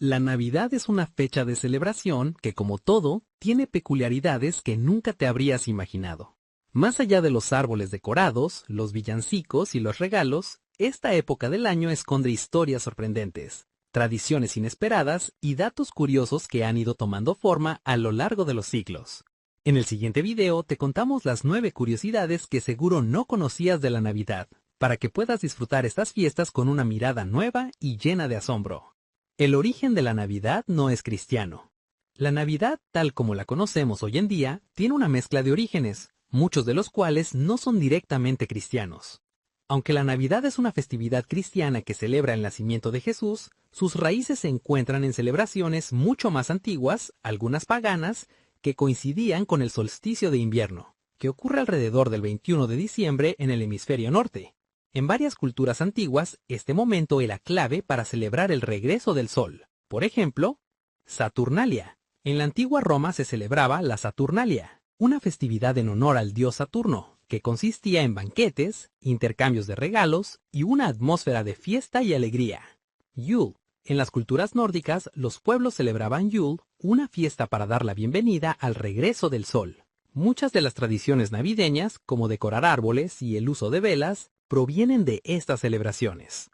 La Navidad es una fecha de celebración que, como todo, tiene peculiaridades que nunca te habrías imaginado. Más allá de los árboles decorados, los villancicos y los regalos, esta época del año esconde historias sorprendentes, tradiciones inesperadas y datos curiosos que han ido tomando forma a lo largo de los siglos. En el siguiente video te contamos las 9 curiosidades que seguro no conocías de la Navidad, para que puedas disfrutar estas fiestas con una mirada nueva y llena de asombro. El origen de la Navidad no es cristiano. La Navidad, tal como la conocemos hoy en día, tiene una mezcla de orígenes, muchos de los cuales no son directamente cristianos. Aunque la Navidad es una festividad cristiana que celebra el nacimiento de Jesús, sus raíces se encuentran en celebraciones mucho más antiguas, algunas paganas, que coincidían con el solsticio de invierno, que ocurre alrededor del 21 de diciembre en el hemisferio norte. En varias culturas antiguas, este momento era clave para celebrar el regreso del sol. Por ejemplo, Saturnalia. En la antigua Roma se celebraba la Saturnalia, una festividad en honor al dios Saturno, que consistía en banquetes, intercambios de regalos y una atmósfera de fiesta y alegría. Yule. En las culturas nórdicas, los pueblos celebraban Yule, una fiesta para dar la bienvenida al regreso del sol. Muchas de las tradiciones navideñas, como decorar árboles y el uso de velas, provienen de estas celebraciones.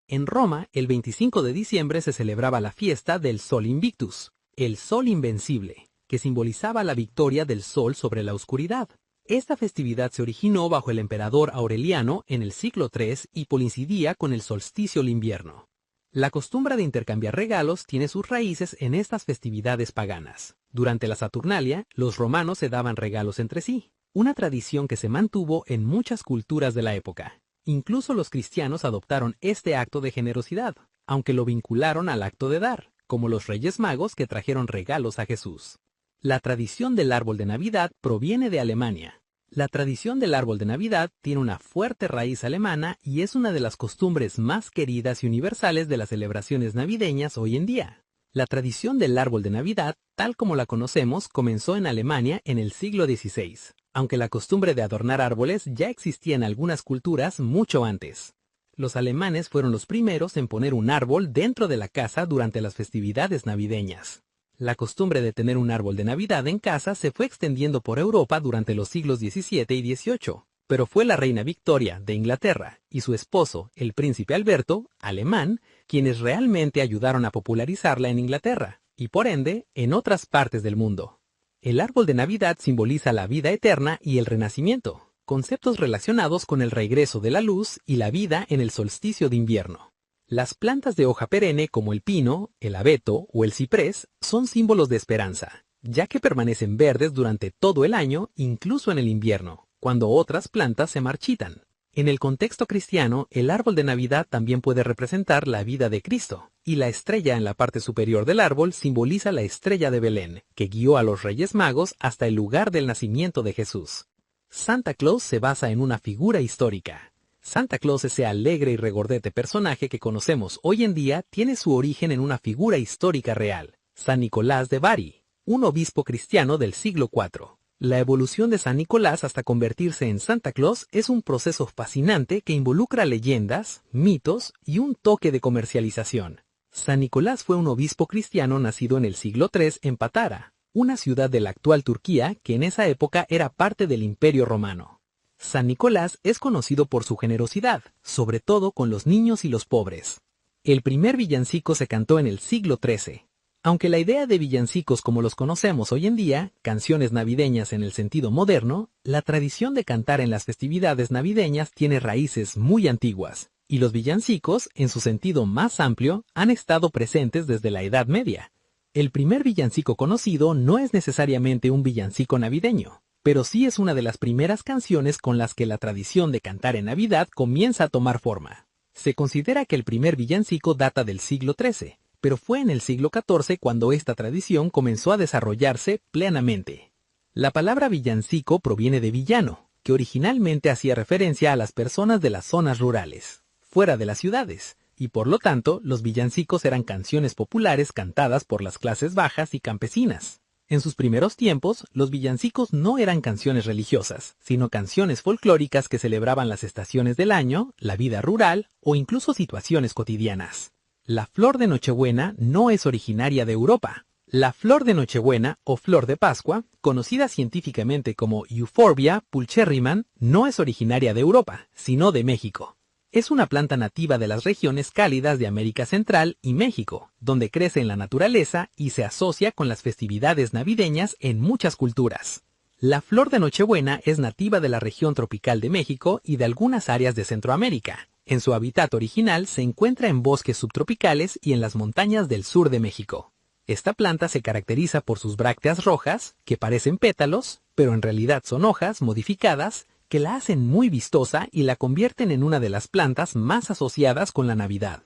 En Roma, el 25 de diciembre se celebraba la fiesta del Sol Invictus, el Sol Invencible, que simbolizaba la victoria del sol sobre la oscuridad. Esta festividad se originó bajo el emperador Aureliano en el siglo III y coincidía con el solsticio del invierno. La costumbre de intercambiar regalos tiene sus raíces en estas festividades paganas. Durante la Saturnalia, los romanos se daban regalos entre sí, una tradición que se mantuvo en muchas culturas de la época. Incluso los cristianos adoptaron este acto de generosidad, aunque lo vincularon al acto de dar, como los Reyes Magos que trajeron regalos a Jesús. La tradición del árbol de Navidad proviene de Alemania. La tradición del árbol de Navidad tiene una fuerte raíz alemana y es una de las costumbres más queridas y universales de las celebraciones navideñas hoy en día. La tradición del árbol de Navidad, tal como la conocemos, comenzó en Alemania en el siglo XVI, aunque la costumbre de adornar árboles ya existía en algunas culturas mucho antes. Los alemanes fueron los primeros en poner un árbol dentro de la casa durante las festividades navideñas. La costumbre de tener un árbol de Navidad en casa se fue extendiendo por Europa durante los siglos XVII y XVIII, pero fue la reina Victoria de Inglaterra y su esposo, el príncipe Alberto, alemán, quienes realmente ayudaron a popularizarla en Inglaterra, y por ende, en otras partes del mundo. El árbol de Navidad simboliza la vida eterna y el renacimiento, conceptos relacionados con el regreso de la luz y la vida en el solsticio de invierno. Las plantas de hoja perenne como el pino, el abeto o el ciprés son símbolos de esperanza, ya que permanecen verdes durante todo el año, incluso en el invierno, cuando otras plantas se marchitan. En el contexto cristiano, el árbol de Navidad también puede representar la vida de Cristo, y la estrella en la parte superior del árbol simboliza la estrella de Belén, que guió a los Reyes Magos hasta el lugar del nacimiento de Jesús. Santa Claus se basa en una figura histórica. Santa Claus, ese alegre y regordete personaje que conocemos hoy en día, tiene su origen en una figura histórica real, San Nicolás de Bari, un obispo cristiano del siglo IV. La evolución de San Nicolás hasta convertirse en Santa Claus es un proceso fascinante que involucra leyendas, mitos y un toque de comercialización. San Nicolás fue un obispo cristiano nacido en el siglo III en Patara, una ciudad de la actual Turquía que en esa época era parte del Imperio Romano. San Nicolás es conocido por su generosidad, sobre todo con los niños y los pobres. El primer villancico se cantó en el siglo XIII. Aunque la idea de villancicos como los conocemos hoy en día, canciones navideñas en el sentido moderno, la tradición de cantar en las festividades navideñas tiene raíces muy antiguas, y los villancicos, en su sentido más amplio, han estado presentes desde la Edad Media. El primer villancico conocido no es necesariamente un villancico navideño, pero sí es una de las primeras canciones con las que la tradición de cantar en Navidad comienza a tomar forma. Se considera que el primer villancico data del siglo XIII, pero fue en el siglo XIV cuando esta tradición comenzó a desarrollarse plenamente. La palabra villancico proviene de villano, que originalmente hacía referencia a las personas de las zonas rurales, fuera de las ciudades, y por lo tanto los villancicos eran canciones populares cantadas por las clases bajas y campesinas. En sus primeros tiempos, los villancicos no eran canciones religiosas, sino canciones folclóricas que celebraban las estaciones del año, la vida rural o incluso situaciones cotidianas. La flor de Nochebuena no es originaria de Europa. La flor de Nochebuena o flor de Pascua, conocida científicamente como Euphorbia pulcherrimum, no es originaria de Europa, sino de México. Es una planta nativa de las regiones cálidas de América Central y México, donde crece en la naturaleza y se asocia con las festividades navideñas en muchas culturas. La flor de Nochebuena es nativa de la región tropical de México y de algunas áreas de Centroamérica. En su hábitat original se encuentra en bosques subtropicales y en las montañas del sur de México. Esta planta se caracteriza por sus brácteas rojas, que parecen pétalos, pero en realidad son hojas modificadas, que la hacen muy vistosa y la convierten en una de las plantas más asociadas con la Navidad.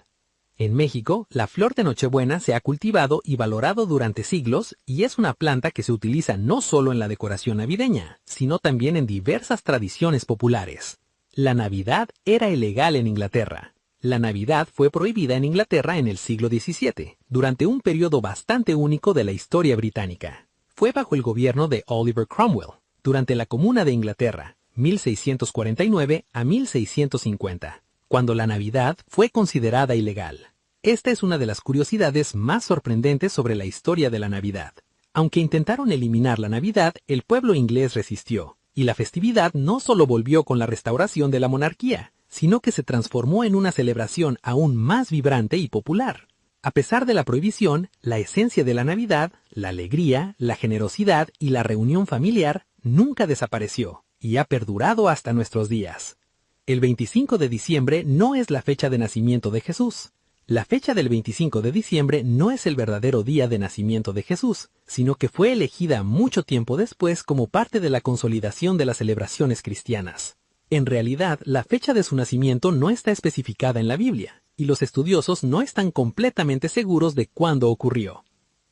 En México, la flor de Nochebuena se ha cultivado y valorado durante siglos y es una planta que se utiliza no solo en la decoración navideña, sino también en diversas tradiciones populares. La Navidad era ilegal en Inglaterra. La Navidad fue prohibida en Inglaterra en el siglo XVII, durante un periodo bastante único de la historia británica. Fue bajo el gobierno de Oliver Cromwell, durante la Comuna de Inglaterra, 1649 a 1650, cuando la Navidad fue considerada ilegal. Esta es una de las curiosidades más sorprendentes sobre la historia de la Navidad. Aunque intentaron eliminar la Navidad, el pueblo inglés resistió, y la festividad no solo volvió con la restauración de la monarquía, sino que se transformó en una celebración aún más vibrante y popular. A pesar de la prohibición, la esencia de la Navidad, la alegría, la generosidad y la reunión familiar nunca desapareció, y ha perdurado hasta nuestros días. El 25 de diciembre no es la fecha de nacimiento de Jesús. La fecha del 25 de diciembre no es el verdadero día de nacimiento de Jesús, sino que fue elegida mucho tiempo después como parte de la consolidación de las celebraciones cristianas. En realidad, la fecha de su nacimiento no está especificada en la Biblia, y los estudiosos no están completamente seguros de cuándo ocurrió.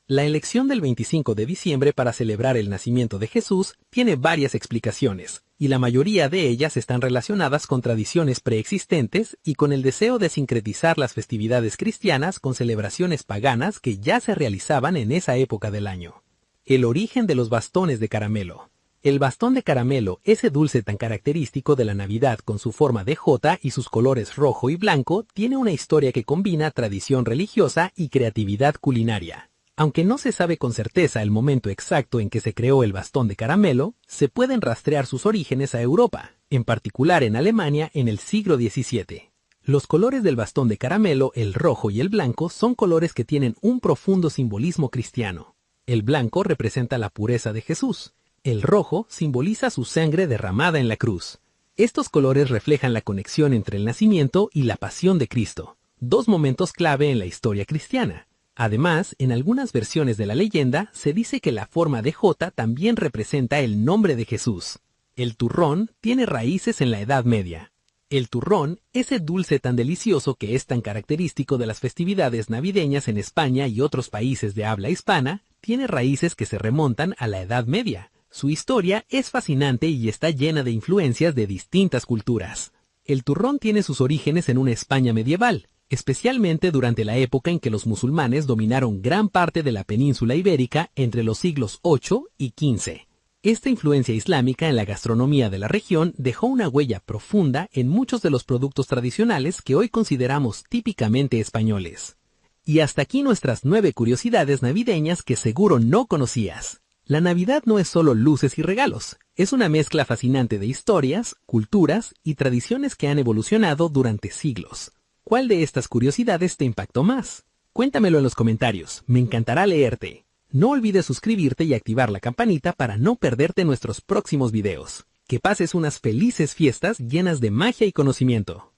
La elección del 25 de diciembre para celebrar el nacimiento de Jesús tiene varias explicaciones, y la mayoría de ellas están relacionadas con tradiciones preexistentes y con el deseo de sincretizar las festividades cristianas con celebraciones paganas que ya se realizaban en esa época del año. El origen de los bastones de caramelo. El bastón de caramelo, ese dulce tan característico de la Navidad con su forma de jota y sus colores rojo y blanco, tiene una historia que combina tradición religiosa y creatividad culinaria. Aunque no se sabe con certeza el momento exacto en que se creó el bastón de caramelo, se pueden rastrear sus orígenes a Europa, en particular en Alemania en el siglo XVII. Los colores del bastón de caramelo, el rojo y el blanco, son colores que tienen un profundo simbolismo cristiano. El blanco representa la pureza de Jesús. El rojo simboliza su sangre derramada en la cruz. Estos colores reflejan la conexión entre el nacimiento y la pasión de Cristo, dos momentos clave en la historia cristiana. Además, en algunas versiones de la leyenda se dice que la forma de jota también representa el nombre de Jesús. El turrón tiene raíces en la Edad Media. El turrón, ese dulce tan delicioso que es tan característico de las festividades navideñas en España y otros países de habla hispana, tiene raíces que se remontan a la Edad Media. Su historia es fascinante y está llena de influencias de distintas culturas. El turrón tiene sus orígenes en una España medieval, especialmente durante la época en que los musulmanes dominaron gran parte de la península ibérica entre los siglos VIII y XV. Esta influencia islámica en la gastronomía de la región dejó una huella profunda en muchos de los productos tradicionales que hoy consideramos típicamente españoles. Y hasta aquí nuestras 9 curiosidades navideñas que seguro no conocías. La Navidad no es solo luces y regalos, es una mezcla fascinante de historias, culturas y tradiciones que han evolucionado durante siglos. ¿Cuál de estas curiosidades te impactó más? Cuéntamelo en los comentarios, me encantará leerte. No olvides suscribirte y activar la campanita para no perderte nuestros próximos videos. Que pases unas felices fiestas llenas de magia y conocimiento.